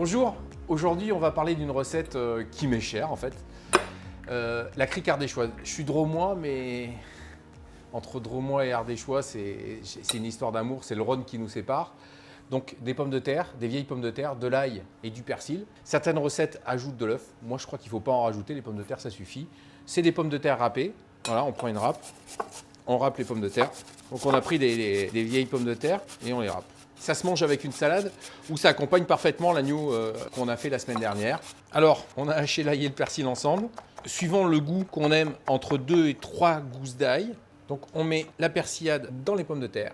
Bonjour, aujourd'hui on va parler d'une recette qui m'est chère en fait. La crique ardéchoise. Je suis drômois, mais entre drômois et ardéchois, c'est une histoire d'amour, c'est le Rhône qui nous sépare. Donc des pommes de terre, des vieilles pommes de terre, de l'ail et du persil. Certaines recettes ajoutent de l'œuf. Moi je crois qu'il ne faut pas en rajouter, les pommes de terre ça suffit. C'est des pommes de terre râpées. Voilà, on prend une râpe, on râpe les pommes de terre. Donc on a pris des vieilles pommes de terre et on les râpe. Ça se mange avec une salade ou ça accompagne parfaitement l'agneau qu'on a fait la semaine dernière. Alors, on a haché l'ail et le persil ensemble. Suivant le goût qu'on aime, entre 2 et 3 gousses d'ail. Donc on met la persillade dans les pommes de terre.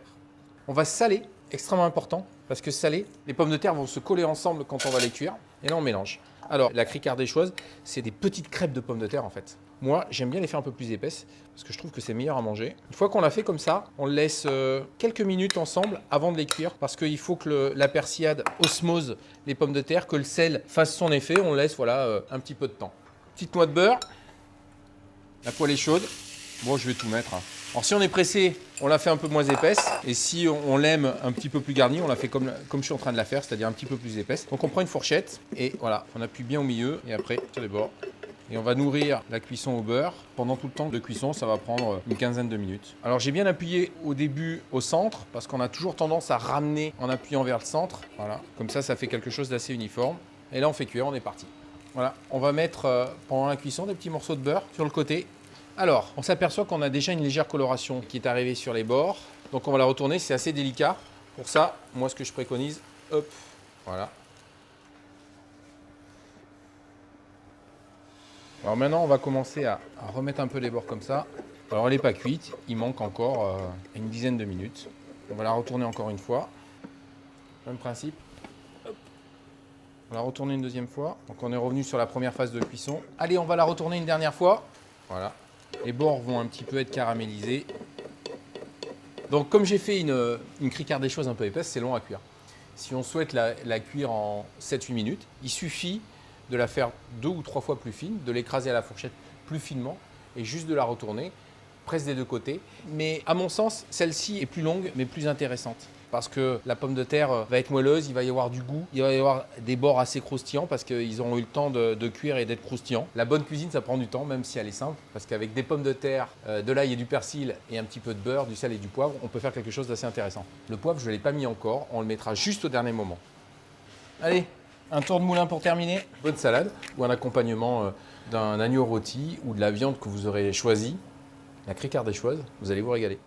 On va saler, extrêmement important, parce que salé, les pommes de terre vont se coller ensemble quand on va les cuire. Et là on mélange. Alors la crique ardéchoise, c'est des petites crêpes de pommes de terre en fait. Moi, j'aime bien les faire un peu plus épaisses parce que je trouve que c'est meilleur à manger. Une fois qu'on l'a fait comme ça, on le laisse quelques minutes ensemble avant de les cuire parce qu'il faut que la persillade osmose les pommes de terre, que le sel fasse son effet. On laisse voilà, un petit peu de temps. Petite noix de beurre. La poêle est chaude. Bon, je vais tout mettre. Alors si on est pressé, on la fait un peu moins épaisse. Et si on l'aime un petit peu plus garnie, on la fait comme je suis en train de la faire, c'est-à-dire un petit peu plus épaisse. Donc on prend une fourchette et voilà, on appuie bien au milieu et après sur les bords. Et on va nourrir la cuisson au beurre. Pendant tout le temps de cuisson, ça va prendre une quinzaine de minutes. Alors j'ai bien appuyé au début au centre parce qu'on a toujours tendance à ramener en appuyant vers le centre. Voilà, comme ça fait quelque chose d'assez uniforme. Et là on fait cuire, on est parti. Voilà, on va mettre pendant la cuisson des petits morceaux de beurre sur le côté. Alors, on s'aperçoit qu'on a déjà une légère coloration qui est arrivée sur les bords. Donc on va la retourner, c'est assez délicat. Pour ça, moi ce que je préconise, hop, voilà. Alors maintenant, on va commencer à remettre un peu les bords comme ça. Alors elle n'est pas cuite, il manque encore une dizaine de minutes. On va la retourner encore une fois. Même principe. Hop. On va la retourner une deuxième fois. Donc on est revenu sur la première phase de cuisson. Allez, on va la retourner une dernière fois. Voilà. Les bords vont un petit peu être caramélisés. Donc comme j'ai fait une crique ardéchoise un peu épaisse, c'est long à cuire. Si on souhaite la cuire en 7-8 minutes, il suffit de la faire 2 ou 3 fois plus fine, de l'écraser à la fourchette plus finement et juste de la retourner, presque des deux côtés. Mais à mon sens, celle-ci est plus longue mais plus intéressante parce que la pomme de terre va être moelleuse, il va y avoir du goût, il va y avoir des bords assez croustillants parce qu'ils auront eu le temps de cuire et d'être croustillants. La bonne cuisine, ça prend du temps, même si elle est simple, parce qu'avec des pommes de terre, de l'ail et du persil et un petit peu de beurre, du sel et du poivre, on peut faire quelque chose d'assez intéressant. Le poivre, je ne l'ai pas mis encore, on le mettra juste au dernier moment. Allez, un tour de moulin pour terminer. Bonne salade ou un accompagnement d'un agneau rôti ou de la viande que vous aurez choisi. La crique ardéchoise, vous allez vous régaler.